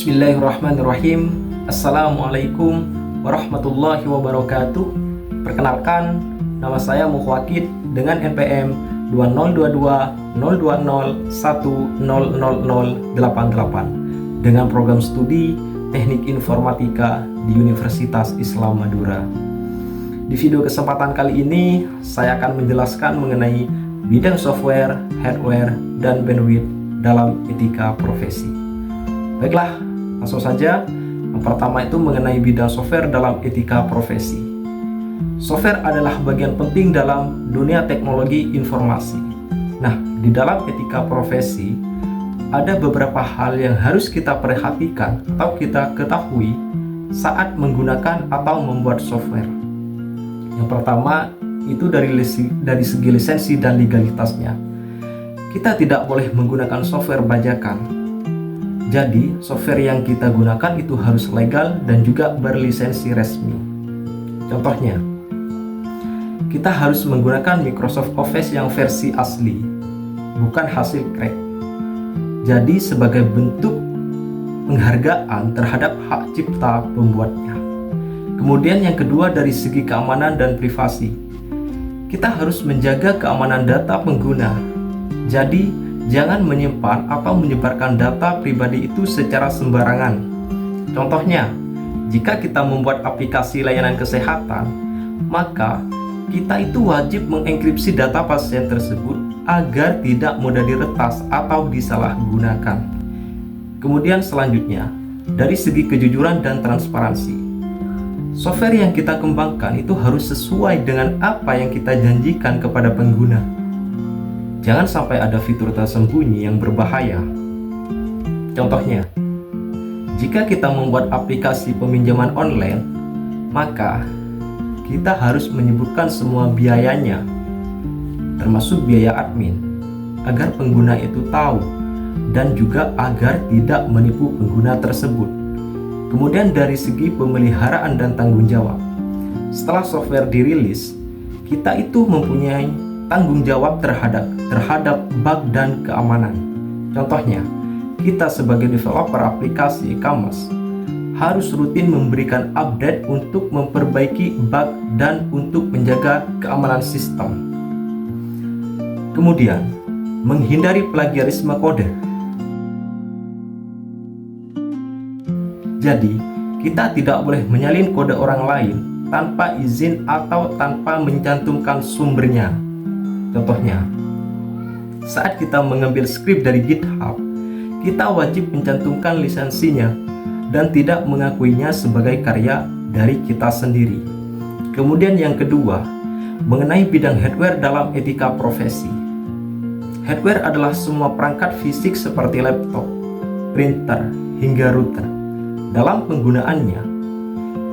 Bismillahirrahmanirrahim. Assalamualaikum warahmatullahi wabarakatuh. Perkenalkan, nama saya Mukhwakid dengan NPM 2022-020-1000088 dengan program studi Teknik Informatika di Universitas Islam Madura. Di video kesempatan kali ini, saya akan menjelaskan mengenai bidang software, hardware, dan bandwidth dalam etika profesi. Baiklah, langsung saja. Yang pertama itu mengenai bidang software dalam etika profesi. Software adalah bagian penting dalam dunia teknologi informasi. Nah, di dalam etika profesi ada beberapa hal yang harus kita perhatikan atau kita ketahui saat menggunakan atau membuat software. Yang pertama itu dari segi lisensi dan legalitasnya. Kita tidak boleh menggunakan software bajakan. Jadi, software yang kita gunakan itu harus legal dan juga berlisensi resmi. Contohnya, kita harus menggunakan Microsoft Office yang versi asli, bukan hasil crack. Jadi, sebagai bentuk penghargaan terhadap hak cipta pembuatnya. Kemudian yang kedua dari segi keamanan dan privasi. Kita harus menjaga keamanan data pengguna. Jadi, jangan menyimpan atau menyebarkan data pribadi itu secara sembarangan. Contohnya, jika kita membuat aplikasi layanan kesehatan, maka kita itu wajib mengenkripsi data pasien tersebut agar tidak mudah diretas atau disalahgunakan. Kemudian selanjutnya, dari segi kejujuran dan transparansi. Software yang kita kembangkan itu harus sesuai dengan apa yang kita janjikan kepada pengguna. Jangan sampai ada fitur tersembunyi yang berbahaya. Contohnya, jika kita membuat aplikasi peminjaman online, maka kita harus menyebutkan semua biayanya, termasuk biaya admin, agar pengguna itu tahu dan juga agar tidak menipu pengguna tersebut. Kemudian dari segi pemeliharaan dan tanggung jawab. Setelah software dirilis, kita itu mempunyai tanggung jawab terhadap bug dan keamanan. Contohnya, kita sebagai developer aplikasi e-commerce harus rutin memberikan update untuk memperbaiki bug dan untuk menjaga keamanan sistem. Kemudian, menghindari plagiarisme kode. Jadi, kita tidak boleh menyalin kode orang lain tanpa izin atau tanpa mencantumkan sumbernya. Contohnya, saat kita mengambil skrip dari GitHub, kita wajib mencantumkan lisensinya dan tidak mengakuinya sebagai karya dari kita sendiri. Kemudian yang kedua, mengenai bidang hardware dalam etika profesi. Hardware adalah semua perangkat fisik seperti laptop, printer, hingga router. Dalam penggunaannya,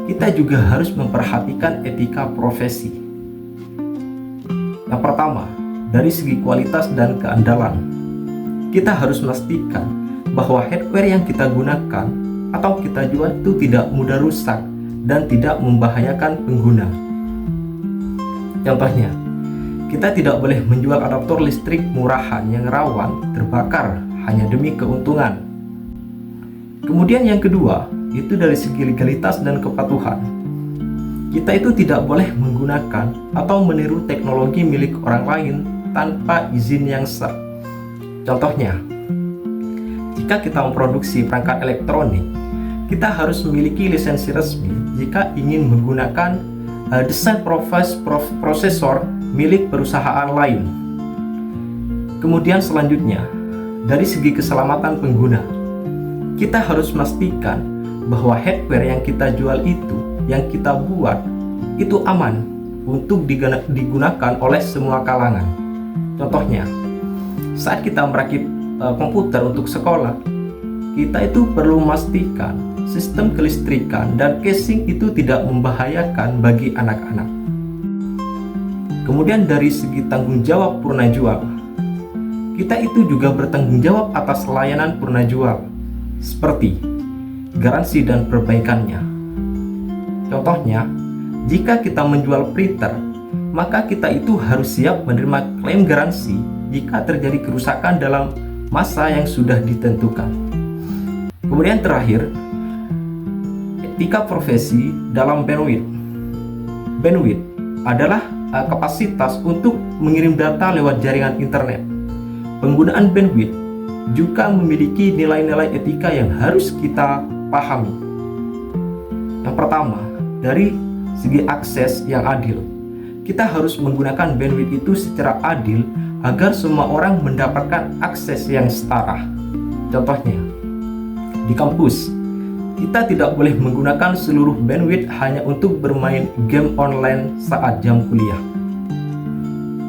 kita juga harus memperhatikan etika profesi. Yang pertama, dari segi kualitas dan keandalan, kita harus memastikan bahwa hardware yang kita gunakan atau kita jual itu tidak mudah rusak dan tidak membahayakan pengguna. Contohnya, kita tidak boleh menjual adaptor listrik murahan yang rawan terbakar hanya demi keuntungan. Kemudian yang kedua, itu dari segi legalitas dan kepatuhan. Kita itu tidak boleh menggunakan atau meniru teknologi milik orang lain tanpa izin yang sah. Contohnya, jika kita memproduksi perangkat elektronik, kita harus memiliki lisensi resmi jika ingin menggunakan desain prosesor milik perusahaan lain. Kemudian selanjutnya, dari segi keselamatan pengguna, kita harus memastikan bahwa hardware yang kita jual itu, yang kita buat, itu aman untuk digunakan oleh semua kalangan. Contohnya, saat kita merakit komputer untuk sekolah, kita itu perlu memastikan sistem kelistrikan dan casing itu tidak membahayakan bagi anak-anak. Kemudian dari segi tanggung jawab purna jual, kita itu juga bertanggung jawab atas layanan purna jual, seperti garansi dan perbaikannya. Contohnya, jika kita menjual printer, maka kita itu harus siap menerima klaim garansi jika terjadi kerusakan dalam masa yang sudah ditentukan. Kemudian terakhir, etika profesi dalam bandwidth. Bandwidth adalah kapasitas untuk mengirim data lewat jaringan internet. Penggunaan bandwidth juga memiliki nilai-nilai etika yang harus kita pahami. Yang pertama, dari segi akses yang adil. Kita harus menggunakan bandwidth itu secara adil agar semua orang mendapatkan akses yang setara. Contohnya, di kampus, kita tidak boleh menggunakan seluruh bandwidth hanya untuk bermain game online saat jam kuliah.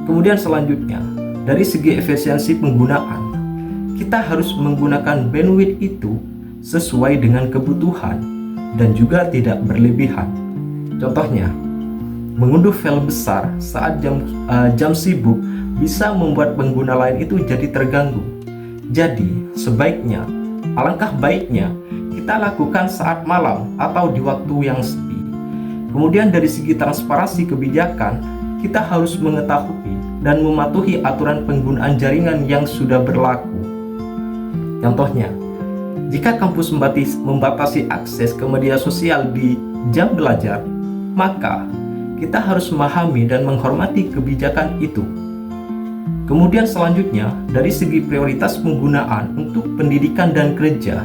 Kemudian selanjutnya, dari segi efisiensi penggunaan, kita harus menggunakan bandwidth itu sesuai dengan kebutuhan dan juga tidak berlebihan. Contohnya, mengunduh file besar saat jam sibuk bisa membuat pengguna lain itu jadi terganggu. Jadi, sebaiknya, alangkah baiknya kita lakukan saat malam atau di waktu yang sepi. Kemudian dari segi transparansi kebijakan, kita harus mengetahui dan mematuhi aturan penggunaan jaringan yang sudah berlaku. Contohnya, jika kampus membatasi akses ke media sosial di jam belajar, maka kita harus memahami dan menghormati kebijakan itu. Kemudian selanjutnya, dari segi prioritas penggunaan untuk pendidikan dan kerja,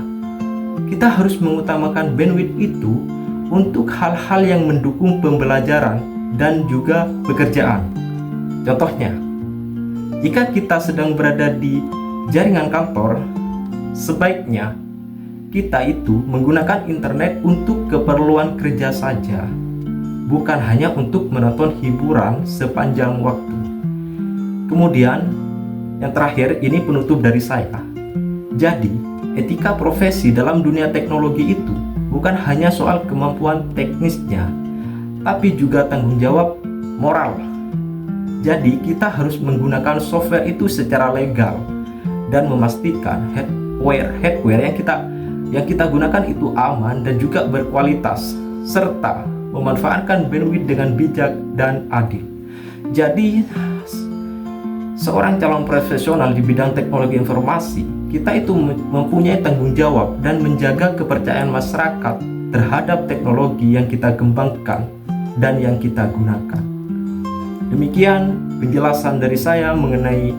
kita harus mengutamakan bandwidth itu untuk hal-hal yang mendukung pembelajaran dan juga pekerjaan. Contohnya, jika kita sedang berada di jaringan kantor, sebaiknya kita itu menggunakan internet untuk keperluan kerja saja, bukan hanya untuk menonton hiburan sepanjang waktu. Kemudian, yang terakhir, ini penutup dari saya. Jadi, etika profesi dalam dunia teknologi itu bukan hanya soal kemampuan teknisnya, tapi juga tanggung jawab moral. Jadi, kita harus menggunakan software itu secara legal dan memastikan hardware yang kita gunakan itu aman dan juga berkualitas, serta memanfaatkan bandwidth dengan bijak dan adil. Jadi, seorang calon profesional di bidang teknologi informasi, kita itu mempunyai tanggung jawab dan menjaga kepercayaan masyarakat terhadap teknologi yang kita kembangkan dan yang kita gunakan. Demikian penjelasan dari saya mengenai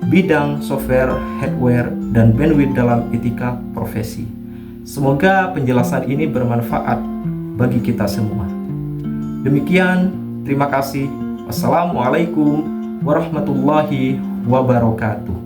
bidang software, hardware, dan bandwidth dalam etika profesi. Semoga penjelasan ini bermanfaat bagi kita semua. Demikian, terima kasih. Wassalamualaikum warahmatullahi wabarakatuh.